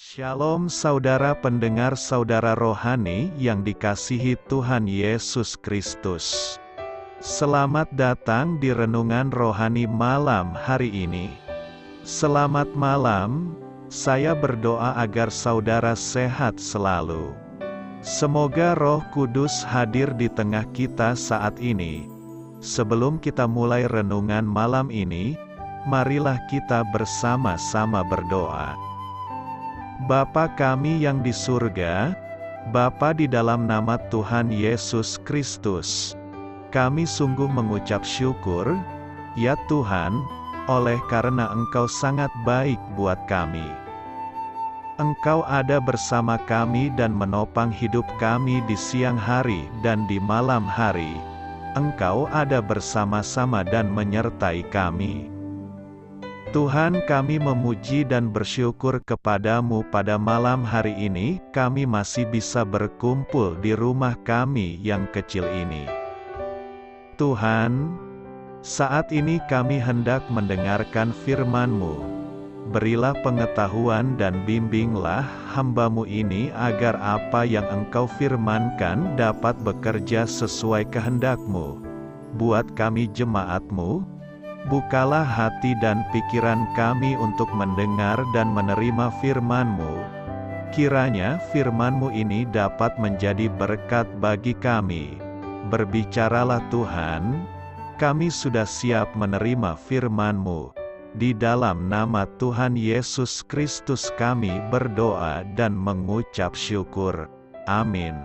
Shalom saudara pendengar saudara rohani yang dikasihi Tuhan Yesus Kristus. Selamat datang di renungan rohani malam hari ini. Selamat malam, saya berdoa agar saudara sehat selalu. Semoga Roh Kudus hadir di tengah kita saat ini. Sebelum kita mulai renungan malam ini, marilah kita bersama-sama berdoa. Bapa kami yang di surga, Bapa di dalam nama Tuhan Yesus Kristus, kami sungguh mengucap syukur, ya Tuhan, oleh karena Engkau sangat baik buat kami. Engkau ada bersama kami dan menopang hidup kami di siang hari dan di malam hari. Engkau ada bersama-sama dan menyertai kami. Tuhan, kami memuji dan bersyukur kepadamu pada malam hari ini, kami masih bisa berkumpul di rumah kami yang kecil ini. Tuhan, saat ini kami hendak mendengarkan firman-Mu. Berilah pengetahuan dan bimbinglah hamba-Mu ini agar apa yang Engkau firmankan dapat bekerja sesuai kehendak-Mu. Buat kami jemaat-Mu, bukalah hati dan pikiran kami untuk mendengar dan menerima firman-Mu. Kiranya firman-Mu ini dapat menjadi berkat bagi kami. Berbicaralah Tuhan, kami sudah siap menerima firman-Mu. Di dalam nama Tuhan Yesus Kristus kami berdoa dan mengucap syukur. Amin.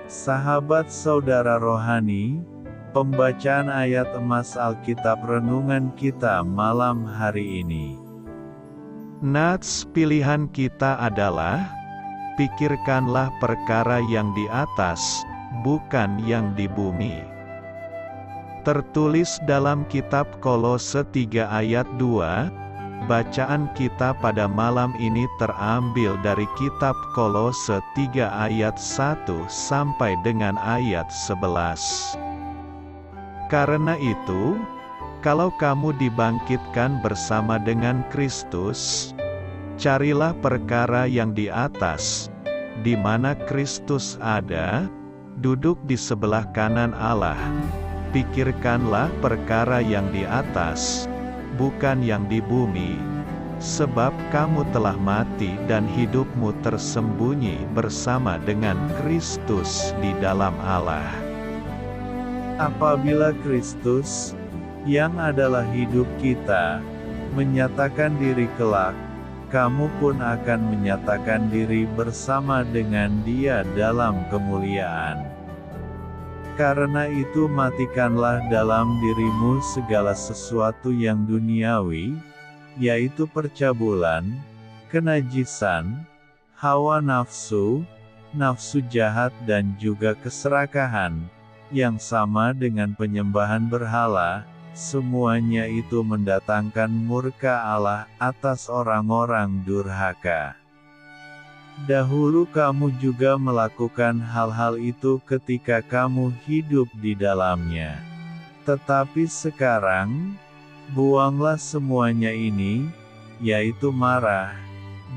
Sahabat saudara rohani, pembacaan ayat emas Alkitab renungan kita malam hari ini. Nats pilihan kita adalah, pikirkanlah perkara yang di atas, bukan yang di bumi. Tertulis dalam kitab Kolose 3 ayat 2, bacaan kita pada malam ini terambil dari kitab Kolose 3 ayat 1 sampai dengan ayat 11. Karena itu, kalau kamu dibangkitkan bersama dengan Kristus, carilah perkara yang di atas, di mana Kristus ada, duduk di sebelah kanan Allah. Pikirkanlah perkara yang di atas, bukan yang di bumi, sebab kamu telah mati dan hidupmu tersembunyi bersama dengan Kristus di dalam Allah. Apabila Kristus, yang adalah hidup kita, menyatakan diri kelak, kamu pun akan menyatakan diri bersama dengan Dia dalam kemuliaan. Karena itu matikanlah dalam dirimu segala sesuatu yang duniawi, yaitu percabulan, kenajisan, hawa nafsu, nafsu jahat dan juga keserakahan, yang sama dengan penyembahan berhala, semuanya itu mendatangkan murka Allah atas orang-orang durhaka. Dahulu kamu juga melakukan hal-hal itu ketika kamu hidup di dalamnya. Tetapi sekarang, buanglah semuanya ini, yaitu marah,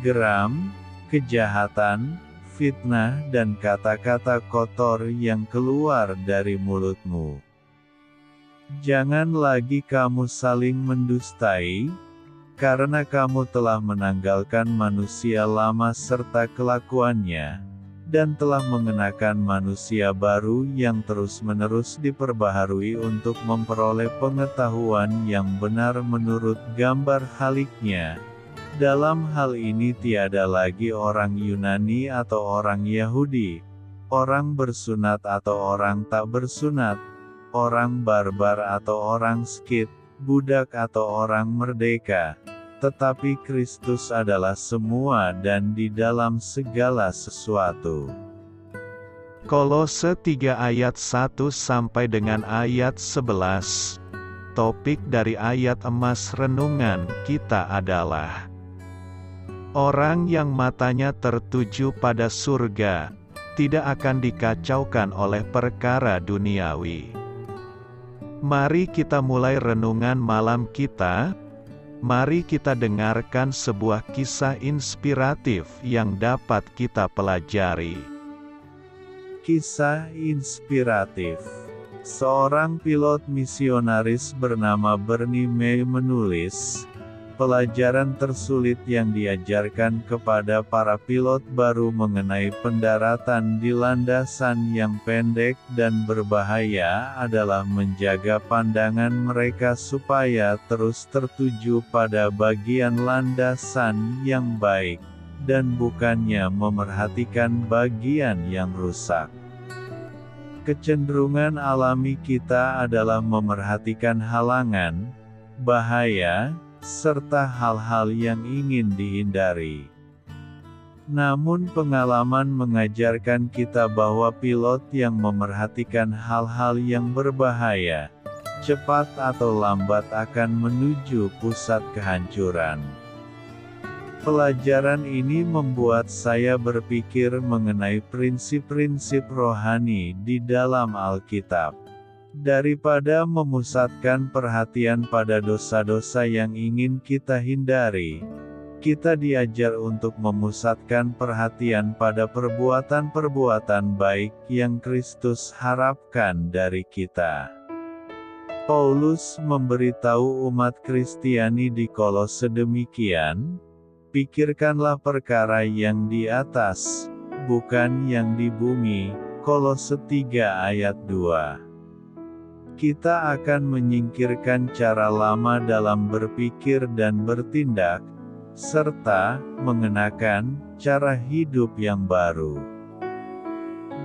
geram, kejahatan, fitnah dan kata-kata kotor yang keluar dari mulutmu. Jangan lagi kamu saling mendustai, karena kamu telah menanggalkan manusia lama serta kelakuannya, dan telah mengenakan manusia baru yang terus-menerus diperbaharui untuk memperoleh pengetahuan yang benar menurut gambar haliknya. Dalam hal ini tiada lagi orang Yunani atau orang Yahudi, orang bersunat atau orang tak bersunat, orang barbar atau orang Skit, budak atau orang merdeka, tetapi Kristus adalah semua dan di dalam segala sesuatu. Kolose 3 ayat 1 sampai dengan ayat 11. Topik dari ayat emas renungan kita adalah orang yang matanya tertuju pada surga, tidak akan dikacaukan oleh perkara duniawi. Mari kita mulai renungan malam kita. Mari kita dengarkan sebuah kisah inspiratif yang dapat kita pelajari. Kisah inspiratif. Seorang pilot misionaris bernama Bernie May menulis, pelajaran tersulit yang diajarkan kepada para pilot baru mengenai pendaratan di landasan yang pendek dan berbahaya adalah menjaga pandangan mereka supaya terus tertuju pada bagian landasan yang baik, dan bukannya memerhatikan bagian yang rusak. Kecenderungan alami kita adalah memerhatikan halangan, bahaya, serta hal-hal yang ingin dihindari. Namun pengalaman mengajarkan kita bahwa pilot yang memerhatikan hal-hal yang berbahaya, cepat atau lambat akan menuju pusat kehancuran. Pelajaran ini membuat saya berpikir mengenai prinsip-prinsip rohani di dalam Alkitab. Daripada memusatkan perhatian pada dosa-dosa yang ingin kita hindari, kita diajar untuk memusatkan perhatian pada perbuatan-perbuatan baik yang Kristus harapkan dari kita. Paulus memberitahu umat Kristiani di Kolose demikian, pikirkanlah perkara yang di atas, bukan yang di bumi. Kolose 3 ayat 2. Kita akan menyingkirkan cara lama dalam berpikir dan bertindak, serta mengenakan cara hidup yang baru.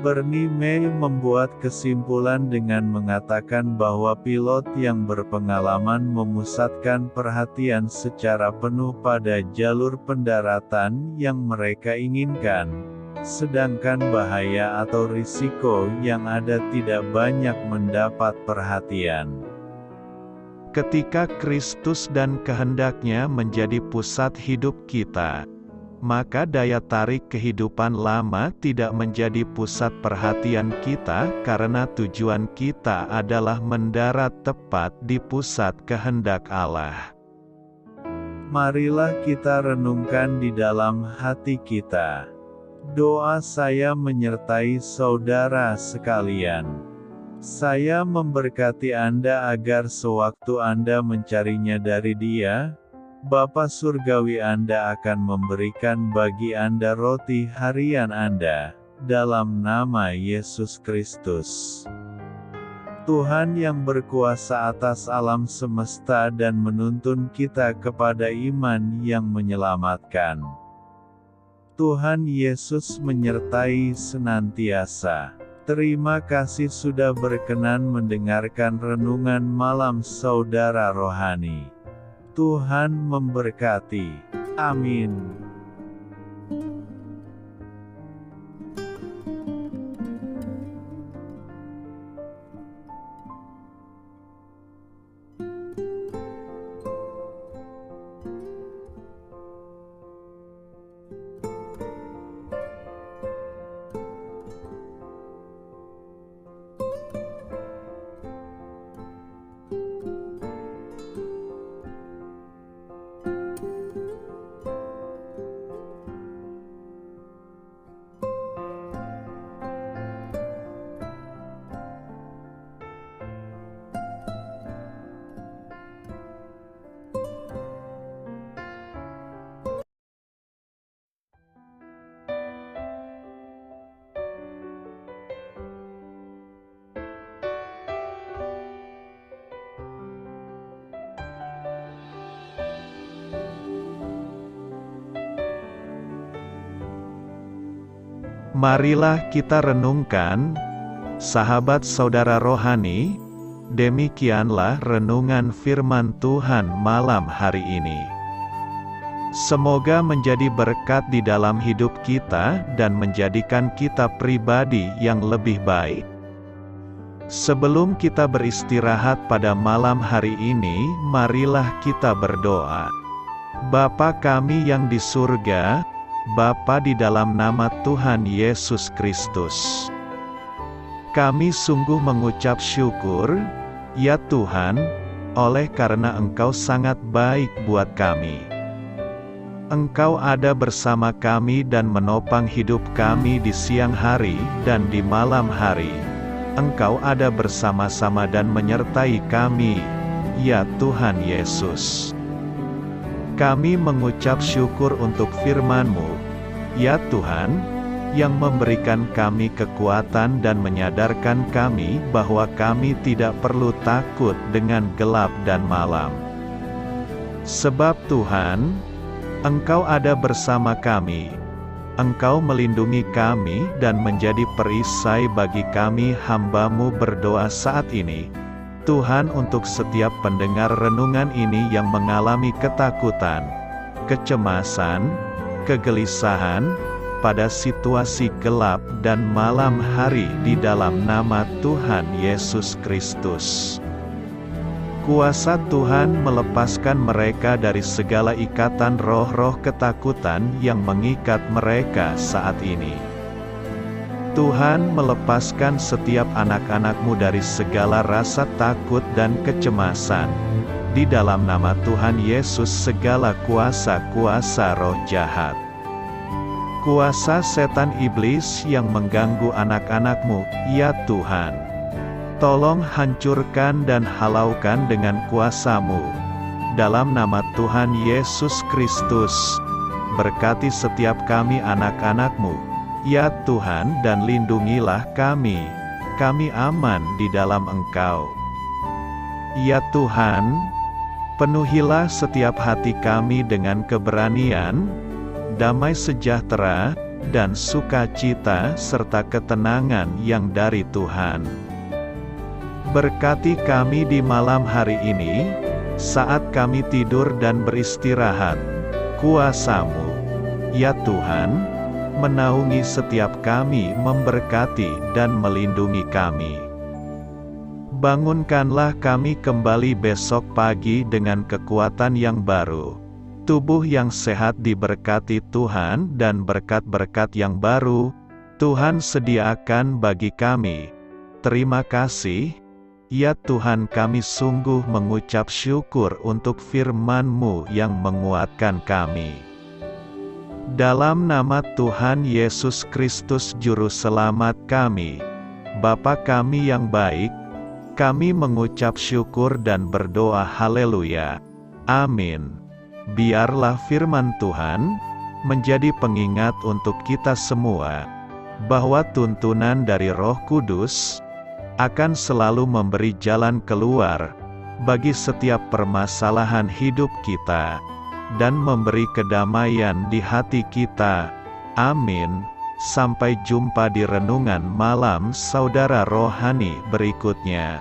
Bernie May membuat kesimpulan dengan mengatakan bahwa pilot yang berpengalaman memusatkan perhatian secara penuh pada jalur pendaratan yang mereka inginkan, sedangkan bahaya atau risiko yang ada tidak banyak mendapat perhatian. Ketika Kristus dan kehendaknya menjadi pusat hidup kita, maka daya tarik kehidupan lama tidak menjadi pusat perhatian kita karena tujuan kita adalah mendarat tepat di pusat kehendak Allah. Marilah kita renungkan di dalam hati kita. Doa saya menyertai saudara sekalian. Saya memberkati Anda agar sewaktu Anda mencarinya dari Dia, Bapa Surgawi Anda akan memberikan bagi Anda roti harian Anda, dalam nama Yesus Kristus. Tuhan yang berkuasa atas alam semesta dan menuntun kita kepada iman yang menyelamatkan. Tuhan Yesus menyertai senantiasa. Terima kasih sudah berkenan mendengarkan renungan malam saudara rohani. Tuhan memberkati. Amin. Marilah kita renungkan, sahabat saudara rohani, demikianlah renungan firman Tuhan malam hari ini. Semoga menjadi berkat di dalam hidup kita dan menjadikan kita pribadi yang lebih baik. Sebelum kita beristirahat pada malam hari ini, marilah kita berdoa. Bapa kami yang di surga, Bapa di dalam nama Tuhan Yesus Kristus, kami sungguh mengucap syukur, ya Tuhan, oleh karena Engkau sangat baik buat kami. Engkau ada bersama kami dan menopang hidup kami di siang hari dan di malam hari. Engkau ada bersama-sama dan menyertai kami, ya Tuhan Yesus. Kami mengucap syukur untuk firman-Mu, ya Tuhan, yang memberikan kami kekuatan dan menyadarkan kami bahwa kami tidak perlu takut dengan gelap dan malam. Sebab Tuhan, Engkau ada bersama kami. Engkau melindungi kami dan menjadi perisai bagi kami hamba-Mu berdoa saat ini. Tuhan, untuk setiap pendengar renungan ini yang mengalami ketakutan, kecemasan, kegelisahan, pada situasi gelap dan malam hari di dalam nama Tuhan Yesus Kristus. Kuasa Tuhan melepaskan mereka dari segala ikatan roh-roh ketakutan yang mengikat mereka saat ini. Tuhan melepaskan setiap anak-anak-Mu dari segala rasa takut dan kecemasan. Di dalam nama Tuhan Yesus segala kuasa-kuasa roh jahat, kuasa setan iblis yang mengganggu anak-anak-Mu, ya Tuhan, tolong hancurkan dan halaukan dengan kuasa-Mu. Dalam nama Tuhan Yesus Kristus, berkati setiap kami anak-anak-Mu, ya Tuhan, dan lindungilah kami aman di dalam Engkau. Ya Tuhan, penuhilah setiap hati kami dengan keberanian, damai sejahtera, dan sukacita serta ketenangan yang dari Tuhan. Berkati kami di malam hari ini, saat kami tidur dan beristirahat. Kuasa-Mu, ya Tuhan, menaungi setiap kami, memberkati dan melindungi kami. Bangunkanlah kami kembali besok pagi dengan kekuatan yang baru, tubuh yang sehat diberkati Tuhan, dan berkat-berkat yang baru Tuhan sediakan bagi kami. Terima kasih, ya Tuhan, kami sungguh mengucap syukur untuk firman-Mu yang menguatkan kami. Dalam nama Tuhan Yesus Kristus Juru Selamat kami, Bapa kami yang baik, kami mengucap syukur dan berdoa haleluya. Amin. Biarlah firman Tuhan menjadi pengingat untuk kita semua, bahwa tuntunan dari Roh Kudus akan selalu memberi jalan keluar bagi setiap permasalahan hidup kita, dan memberi kedamaian di hati kita. Amin. Sampai jumpa di renungan malam saudara rohani berikutnya.